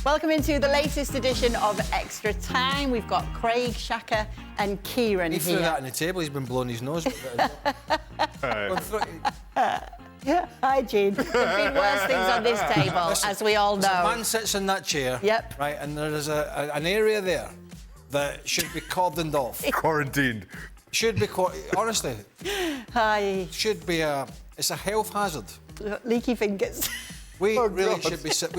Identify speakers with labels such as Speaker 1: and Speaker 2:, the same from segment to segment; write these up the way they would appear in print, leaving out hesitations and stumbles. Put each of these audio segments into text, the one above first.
Speaker 1: Welcome into the latest edition of Extra Time. We've got Craig, Shaka and Kieran
Speaker 2: He
Speaker 1: here.
Speaker 2: threw that on the table. He's been blowing his nose with it.
Speaker 1: Hi, Gene. There've been worse things on this table, as we all know.
Speaker 2: A man sits in that chair,
Speaker 1: Yep.
Speaker 2: right, and there is an area there that should be cordoned off.
Speaker 3: Quarantined.
Speaker 2: Should be, honestly,
Speaker 1: Hi.
Speaker 2: should be it's a health hazard.
Speaker 1: Leaky fingers.
Speaker 2: We
Speaker 3: Oh,
Speaker 2: really
Speaker 3: God.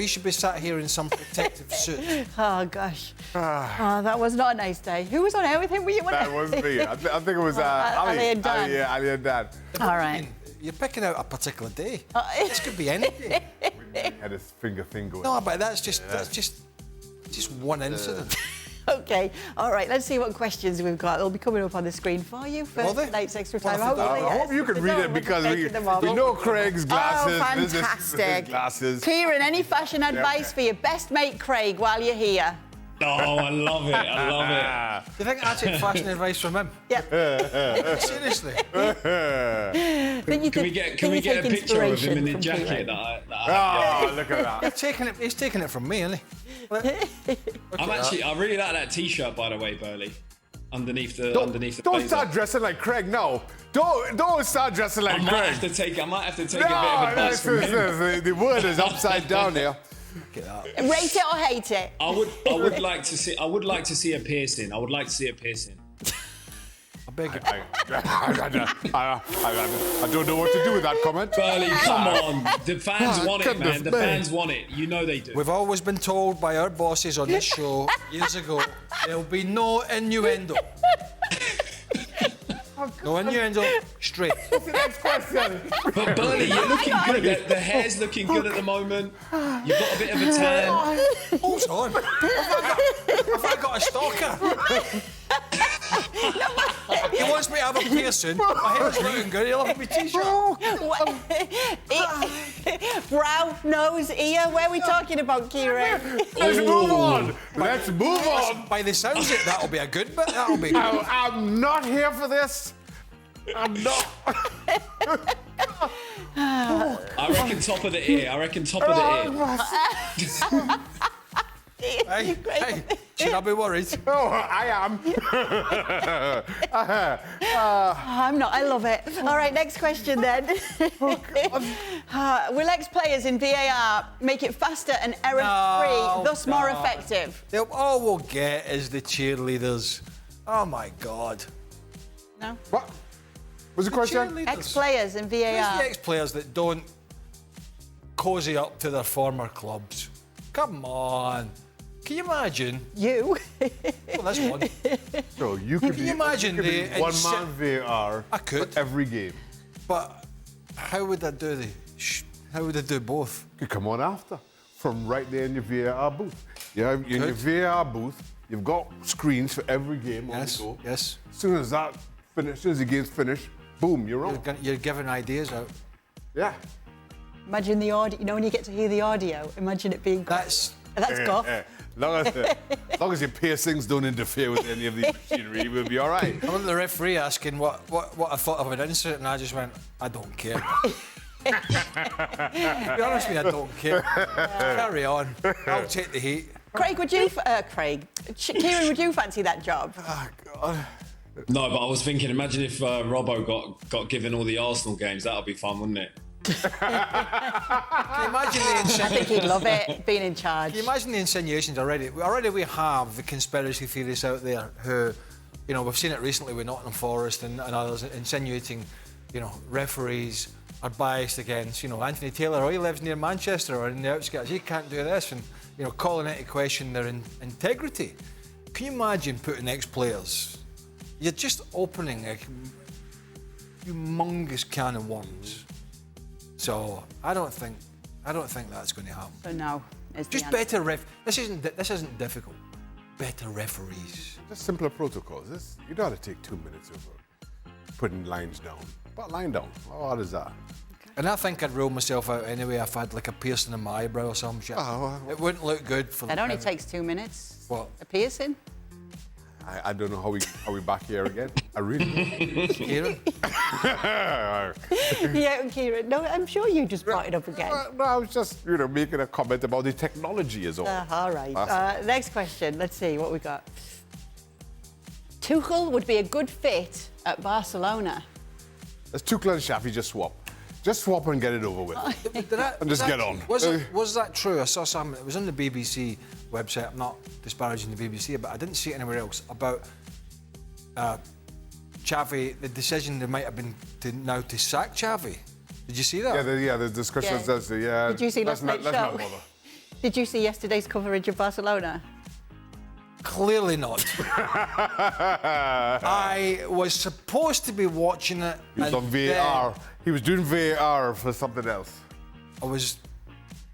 Speaker 2: should be sat here in some protective suit.
Speaker 1: Oh, gosh. Oh, that was not a nice day. Who was on air with him? Were you?
Speaker 3: That was me. I think it was
Speaker 1: Ali and Dan.
Speaker 3: Ali and Dan.
Speaker 1: All right.
Speaker 2: You're picking out a particular day. This could be any day.
Speaker 3: Had his finger thing going.
Speaker 2: No, but that's just one incident.
Speaker 1: OK. All right, let's see what questions we've got. They'll be coming up on the screen for you for
Speaker 2: Will they?
Speaker 1: tonight's Extra Time.
Speaker 2: Well,
Speaker 3: I hope you can read it because we know Craig's glasses.
Speaker 1: Oh,
Speaker 3: business
Speaker 1: fantastic.
Speaker 3: glasses.
Speaker 1: Kieran, any fashion advice for your best mate Craig while you're here?
Speaker 4: Oh, I love it. I love
Speaker 2: Do you think I take fashion advice from him?
Speaker 1: Yep.
Speaker 2: Seriously?
Speaker 4: Can we get a picture of him in the jacket that I
Speaker 3: Oh, look at that.
Speaker 2: He's taking it from me, isn't he?
Speaker 4: I really like that T-shirt, by the way, Burley. Underneath the
Speaker 3: Don't
Speaker 4: blazer.
Speaker 3: start dressing like Craig, no. Don't start dressing like
Speaker 4: I might
Speaker 3: Craig.
Speaker 4: have to take a bit of
Speaker 3: No,
Speaker 4: advice from him.
Speaker 3: the word is upside down there.
Speaker 1: Rate it or hate it?
Speaker 4: I would like to see a piercing. I would like to see a piercing.
Speaker 2: I beg you.
Speaker 3: I don't know what to do with that comment.
Speaker 4: Burley, come on. The fans want it,
Speaker 3: goodness
Speaker 4: man. The
Speaker 3: me.
Speaker 4: fans want it. You know they do.
Speaker 2: We've always been told by our bosses on this show years ago, there'll be no innuendo. No innuendo, straight.
Speaker 3: Next question.
Speaker 4: But Burley, you're looking good. The hair's looking good at the moment. You've got a bit of a tan.
Speaker 2: Hold on. Have I got a stalker? He wants me to have a piercing. My hair's looking good. He'll have me t-shirt.
Speaker 1: Brow, nose, ear. Where are we talking about, Kieran?
Speaker 3: Let's move on. Let's move on.
Speaker 2: By the sounds of it, that'll be a good bit. That'll be good.
Speaker 3: I'm not here for this. I'm not.
Speaker 4: I reckon top of the ear.
Speaker 2: Hey, should I be worried?
Speaker 3: Oh, I am.
Speaker 1: I'm not. I love it. All right, next question then. Will ex-players in VAR make it faster and error-free, thus more effective?
Speaker 2: All we'll get is the cheerleaders. Oh, my God.
Speaker 1: No?
Speaker 3: What? What's the question?
Speaker 2: Cheerleaders.
Speaker 1: Ex-players in
Speaker 2: Who's
Speaker 1: VAR.
Speaker 2: the ex-players that don't cosy up to their former clubs? Come on. Can you imagine?
Speaker 1: You.
Speaker 2: Well, that's one.
Speaker 3: So you could
Speaker 2: Can you imagine the
Speaker 3: one-man VAR
Speaker 2: I could.
Speaker 3: for every game.
Speaker 2: But how would I do how would I do both?
Speaker 3: You come on after, from right there in your VAR booth. You have in your VAR booth, you've got screens for every game on the go.
Speaker 2: Yes.
Speaker 3: As soon as that finishes, the game's finished, boom, you're on.
Speaker 2: You're giving ideas out.
Speaker 3: Yeah.
Speaker 1: Imagine the audio. You know when you get to hear the audio, imagine it being... That's golf.
Speaker 3: Long as your piercings don't interfere with any of the machinery, we'll be all right.
Speaker 2: I remember the referee asking what I thought of an incident, and I just went, I don't care. To be honest with you, I don't care. Carry on. I'll take the heat.
Speaker 1: Craig, would you... Kieran, would you fancy that job?
Speaker 3: Oh, God.
Speaker 4: No, but I was thinking, imagine if Robbo got given all the Arsenal games. That would be fun, wouldn't it?
Speaker 2: Can you imagine the
Speaker 1: I think
Speaker 2: insinuations?
Speaker 1: he'd love it, being in charge.
Speaker 2: Can you imagine the insinuations already? Already we have the conspiracy theorists out there who, you know, we've seen it recently with Nottingham Forest and others insinuating, you know, referees are biased against, you know, Anthony Taylor, he lives near Manchester or in the outskirts, he can't do this, and, you know, calling into question their integrity. Can you imagine putting ex-players? You're just opening a humongous can of worms. So I don't think that's going to happen.
Speaker 1: So no.
Speaker 2: Just better This isn't difficult. Better referees.
Speaker 3: Just simpler protocols. You don't have to take 2 minutes of putting lines down. Put a line down. How hard is that?
Speaker 1: Okay.
Speaker 2: And I think I'd rule myself out anyway if I had like a piercing in my eyebrow or some shit.
Speaker 3: Oh,
Speaker 2: It wouldn't look good for
Speaker 1: It only takes 2 minutes.
Speaker 2: What?
Speaker 1: A piercing?
Speaker 3: I don't know how we back here again. I really don't.
Speaker 2: Kieran?
Speaker 1: Yeah, Kieran. No, I'm sure you just brought it up again.
Speaker 3: No, I was just, making a comment about the technology is all.
Speaker 1: All right. Next question. Let's see what we got. Tuchel would be a good fit at Barcelona.
Speaker 3: Let's Tuchel and Xavi just swap. Just swap and get it over with. And just get on.
Speaker 2: Was that true? I saw some. It was on the BBC website. I'm not disparaging the BBC, but I didn't see it anywhere else about Xavi. The decision there might have been to sack Xavi. Did you see that?
Speaker 3: Yeah, the discussion says
Speaker 1: Did you see last night's show?
Speaker 3: Not bother.
Speaker 1: Did you see yesterday's coverage of Barcelona?
Speaker 2: Clearly not. I was supposed to be watching it.
Speaker 3: He was on VAR. He was doing VAR for something else.
Speaker 2: I was.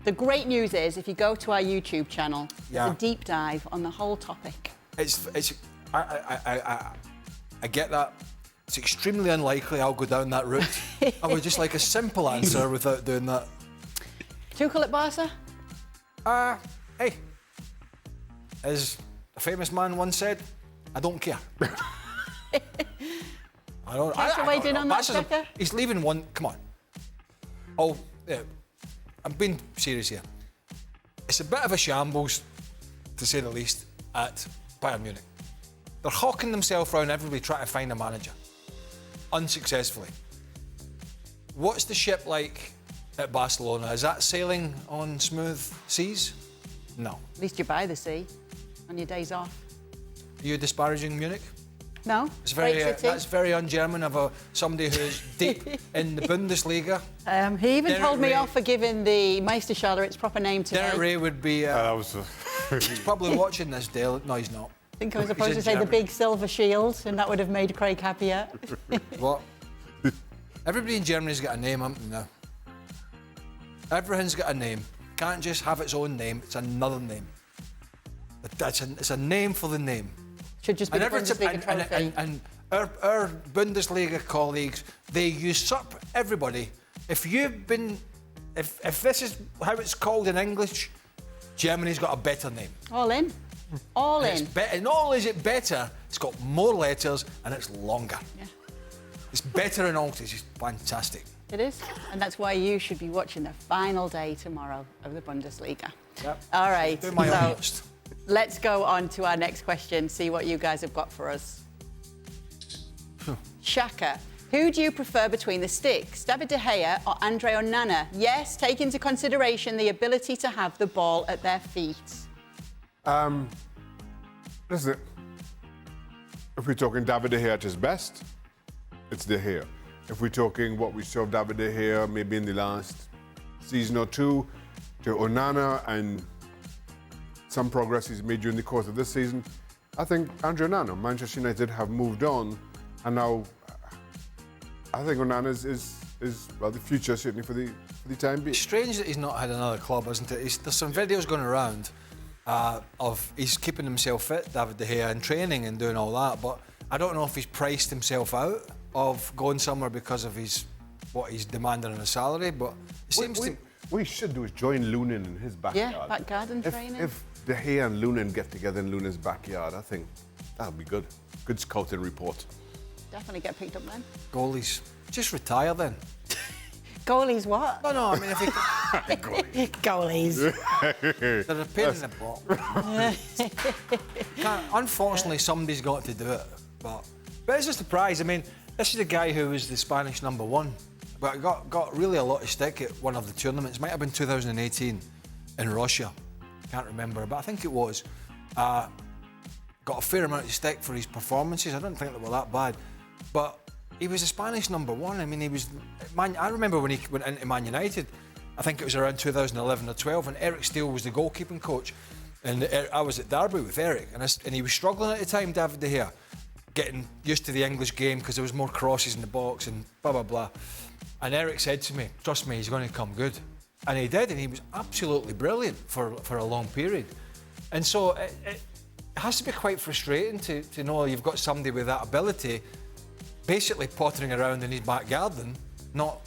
Speaker 1: The great news is, if you go to our YouTube channel, there's
Speaker 2: Yeah.
Speaker 1: a deep dive on the whole topic.
Speaker 2: I get that. It's extremely unlikely I'll go down that route. I would just like a simple answer without doing that.
Speaker 1: Tuchel at Barca?
Speaker 2: Hey, as a famous man once said, I don't care. I don't.
Speaker 1: Thanks for waiting on that, Becca.
Speaker 2: He's leaving one. Come on. Oh, yeah. I'm being serious here. It's a bit of a shambles, to say the least, at Bayern Munich. They're hawking themselves around everybody trying to find a manager, unsuccessfully. What's the ship like at Barcelona? Is that sailing on smooth seas? No.
Speaker 1: At least you're by the sea on your days off.
Speaker 2: Are you disparaging Munich?
Speaker 1: No?
Speaker 2: It's very,
Speaker 1: Great city.
Speaker 2: that's very un-German of somebody who's deep in the Bundesliga.
Speaker 1: He even
Speaker 2: Derek
Speaker 1: told me
Speaker 2: Ray.
Speaker 1: off for giving the Meisterschale its proper name today.
Speaker 2: Derek Ray would be.
Speaker 3: That was.
Speaker 2: He's probably watching this, Dale. No, he's not.
Speaker 1: I think I was supposed
Speaker 2: in
Speaker 1: to say the
Speaker 2: Germany.
Speaker 1: big silver shield, and that would have made Craig happier.
Speaker 2: What? Everybody in Germany's got a name, haven't they now? Everything's got a name. Can't just have its own name. It's another name. It's a name for the name.
Speaker 1: Should just be the Bundesliga trophy.
Speaker 2: And our Bundesliga colleagues, they usurp everybody. If this is how it's called in English, Germany's got a better name.
Speaker 1: All in. All
Speaker 2: And
Speaker 1: in.
Speaker 2: it's not only is it better, it's got more letters and it's longer.
Speaker 1: Yeah.
Speaker 2: It's better in all. It's just fantastic.
Speaker 1: It is. And that's why you should be watching the final day tomorrow of the Bundesliga.
Speaker 2: Yep.
Speaker 1: All right.
Speaker 2: Do my utmost.
Speaker 1: Let's go on to our next question, see what you guys have got for us. Shaka, who do you prefer between the sticks, David De Gea or Andre Onana? Yes, take into consideration the ability to have the ball at their feet.
Speaker 3: Listen, if we're talking David De Gea at his best, it's De Gea. If we're talking what we saw of David De Gea maybe in the last season or two, to Onana and some progress he's made during the course of this season, I think Andre Onana, Manchester United have moved on, and now I think Onana is the future certainly for the time being.
Speaker 2: It's strange that he's not had another club, isn't it? There's some videos going around of he's keeping himself fit, David De Gea, and training and doing all that, but I don't know if he's priced himself out of going somewhere because of what he's demanding in a salary, but it seems
Speaker 3: What he should do is join Lunin in his backyard.
Speaker 1: Yeah, back garden training.
Speaker 3: If De Gea and Lunin get together in Lunin's backyard, I think that'll be good. Good scouting report.
Speaker 1: Definitely get picked up then.
Speaker 2: goalies. Just retire then.
Speaker 1: Goalies what?
Speaker 2: No, I mean, if he
Speaker 1: Goalies.
Speaker 2: they're a pain in the butt. Unfortunately, somebody's got to do it. But it's a surprise. I mean, this is a guy who was the Spanish #1, but got really a lot of stick at one of the tournaments. Might have been 2018 in Russia. Can't remember, but I think it was. Got a fair amount of stick for his performances. I don't think they were that bad, but he was a Spanish #1. I mean, he was. I remember when he went into Man United. I think it was around 2011 or 12, and Eric Steele was the goalkeeping coach, and I was at Derby with Eric, and he was struggling at the time, David De Gea, getting used to the English game because there was more crosses in the box and blah blah blah. And Eric said to me, "Trust me, he's going to come good," and he did, and he was absolutely brilliant for a long period. And so it has to be quite frustrating to know you've got somebody with that ability, basically pottering around in his back garden, not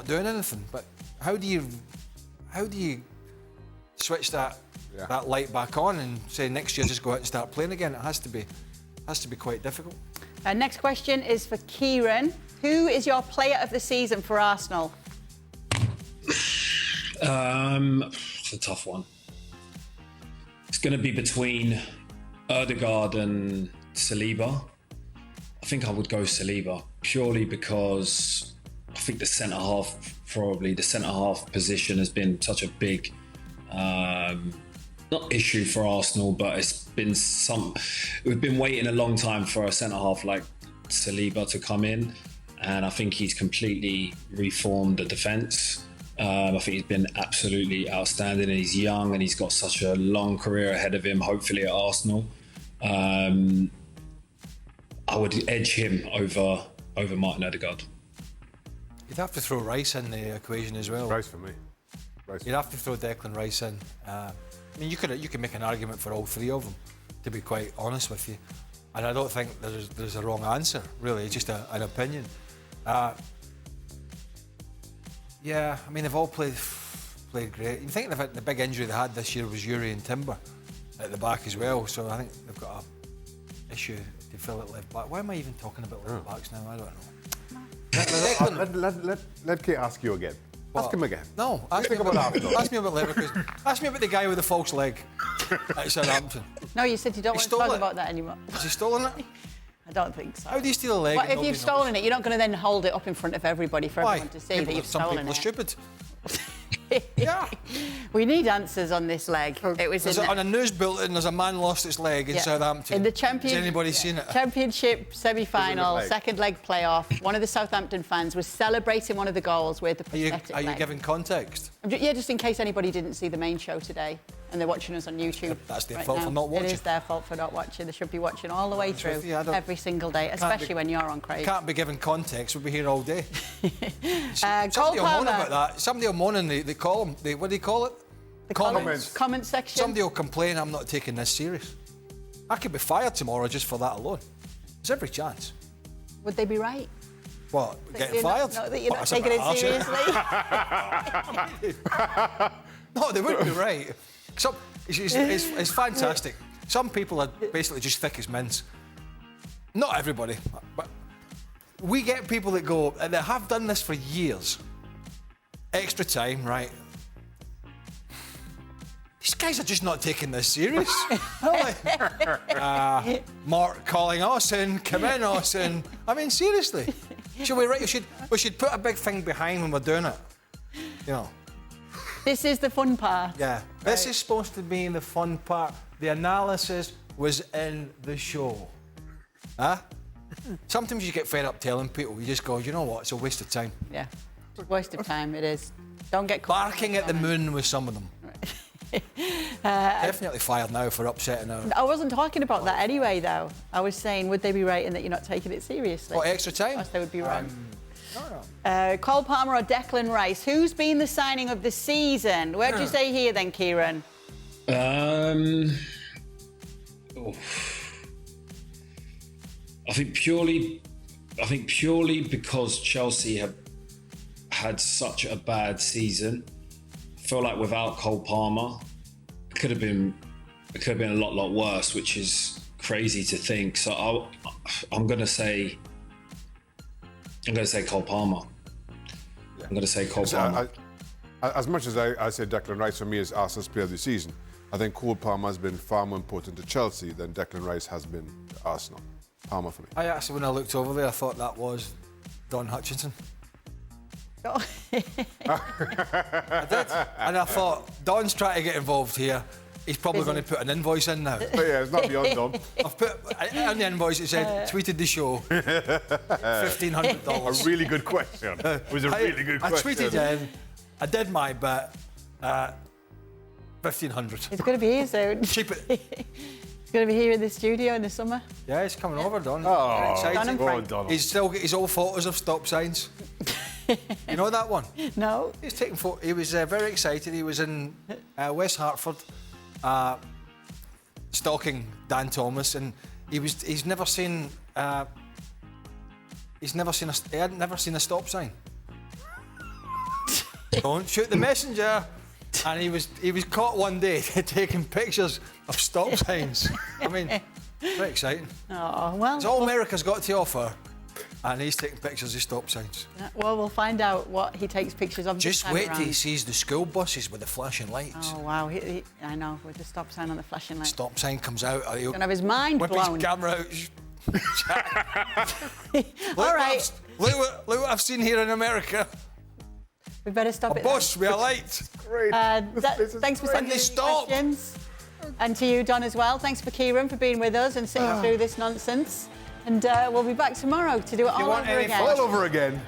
Speaker 2: doing anything. But how do you switch that light back on and say next year just go out and start playing again? It has to be Has to be quite difficult.
Speaker 1: Next question is for Kieran. Who is your player of the season for Arsenal?
Speaker 4: It's a tough one. It's going to be between Ødegaard and Saliba. I think I would go Saliba purely because I think the centre half position has been such a big, not issue for Arsenal, but we've been waiting a long time for a centre half like Saliba to come in, and I think he's completely reformed the defence. I think he's been absolutely outstanding, and he's young and he's got such a long career ahead of him, hopefully at Arsenal. I would edge him over Martin Ødegaard.
Speaker 2: You'd have to throw Rice in the equation as well.
Speaker 3: Rice for me. Rice.
Speaker 2: You'd have to throw Declan Rice in. I mean, you could make an argument for all three of them, to be quite honest with you. And I don't think there's a wrong answer, really. It's just an opinion. Yeah, I mean, they've all played great. You think the big injury they had this year was Yuri and Timber at the back as well, so I think they've got an issue to fill at left back. Why am I even talking about left backs now? I don't know.
Speaker 3: Let Kate ask you again.
Speaker 2: What?
Speaker 3: Ask him again.
Speaker 2: No, ask me about Leverkusen. Ask me about the guy with the false leg at Southampton.
Speaker 1: No, you said you don't want to talk about that anymore.
Speaker 2: Has he stolen it?
Speaker 1: I don't think so.
Speaker 2: How do you steal a leg?
Speaker 1: Well, if you've stolen it, you're not going to then hold it up in front of everybody for everyone to see that you've stolen it.
Speaker 2: Some people are stupid. Yeah.
Speaker 1: We need answers on this leg. It was
Speaker 2: on a news bulletin. There's a man lost his leg in Southampton.
Speaker 1: In the
Speaker 2: Has anybody seen it?
Speaker 1: Championship semi-final, second leg playoff. One of the Southampton fans was celebrating one of the goals with the prosthetic
Speaker 2: Are you
Speaker 1: leg.
Speaker 2: giving context?
Speaker 1: Yeah, just in case anybody didn't see the main show today and they're watching us on YouTube.
Speaker 2: That's their
Speaker 1: right
Speaker 2: fault
Speaker 1: now.
Speaker 2: for not watching.
Speaker 1: It is their fault for not watching. They should be watching all the way through every single day, especially when you're on, Craig.
Speaker 2: Can't be given context. We'll be here all day.
Speaker 1: Cole
Speaker 2: Somebody will moan
Speaker 1: Palmer.
Speaker 2: about that. Somebody will moan in the column. What do you call it?
Speaker 1: The comment section.
Speaker 2: Somebody will complain I'm not taking this serious. I could be fired tomorrow just for that alone. There's every chance.
Speaker 1: Would they be right?
Speaker 2: What? Getting fired?
Speaker 1: No, that you're not taking it seriously?
Speaker 2: No, they wouldn't be right. It's fantastic. Some people are basically just thick as mints. Not everybody, but we get people that go, and they have done this for years. Extra time, right? These guys are just not taking this serious. Mark calling us in, come in us in. I mean, seriously. We should put a big thing behind when we're doing it. You know.
Speaker 1: This is the fun part.
Speaker 2: Yeah.
Speaker 1: Right.
Speaker 2: This is supposed to be the fun part. The analysis was in the show. Huh? Sometimes you get fed up telling people, you just go, you know what, it's a waste of time.
Speaker 1: Yeah. It's a waste of time, it is. Don't get caught.
Speaker 2: Barking at the moon with some of them. Definitely fired now for upsetting her.
Speaker 1: I wasn't talking about that anyway, though. I was saying, would they be right in that you're not taking it seriously?
Speaker 2: What, extra time?
Speaker 1: Yes, they would be wrong.
Speaker 2: No.
Speaker 1: Cole Palmer or Declan Rice? Who's been the signing of the season? Where'd you say here then, Kieran?
Speaker 4: I think purely because Chelsea have had such a bad season. I feel like without Cole Palmer, it could have been a lot worse, which is crazy to think. So I'm gonna say Cole Palmer. Yeah. I'm gonna say Cole Palmer.
Speaker 3: As much as I say Declan Rice for me is Arsenal's player of the season, I think Cole Palmer has been far more important to Chelsea than Declan Rice has been to Arsenal. Palmer for me.
Speaker 2: I actually, when I looked over there, I thought that was Don Hutchinson.
Speaker 1: Oh.
Speaker 2: I did. And I thought, Don's trying to get involved here. He's probably going to put an invoice in now.
Speaker 3: But yeah, it's not beyond Don.
Speaker 2: I've put on the invoice, it said, tweeted the show, $1,500.
Speaker 3: A really good question. It was a really good question.
Speaker 2: I tweeted in, I did my bit, $1,500.
Speaker 1: It's going to be here soon.
Speaker 2: Cheap it.
Speaker 1: He's going to be here in the studio in the summer.
Speaker 2: Yeah, he's coming over, Don.
Speaker 3: Oh,
Speaker 1: Don and Frank.
Speaker 2: He's still got his old photos of stop signs. You know that one?
Speaker 1: No.
Speaker 2: He's taking photos. He was very excited. He was in West Hartford, stalking Dan Thomas, and he had never seen a stop sign. Don't shoot the messenger. And he was caught one day taking pictures of stop signs. I mean, Very exciting.
Speaker 1: Oh, well.
Speaker 2: It's all America's got to offer. And he's taking pictures of stop signs.
Speaker 1: Well, we'll find out what he takes pictures of.
Speaker 2: Just wait till he sees the school buses with the flashing lights.
Speaker 1: Oh, wow. I know, with the stop sign on the flashing light.
Speaker 2: Stop sign comes out. He'll
Speaker 1: Gonna have his mind
Speaker 2: whip
Speaker 1: blown.
Speaker 2: his camera out.
Speaker 1: All right.
Speaker 2: Look what I've seen here in America.
Speaker 1: We better stop
Speaker 2: A
Speaker 1: it.
Speaker 2: bus with a light.
Speaker 3: Great.
Speaker 1: Thanks for sending
Speaker 2: When they
Speaker 1: in
Speaker 2: stop.
Speaker 1: questions. And to you, Don, as well. Thanks for Kieran for being with us and sitting through this nonsense. And we'll be back tomorrow to do it all over again.
Speaker 3: All over again.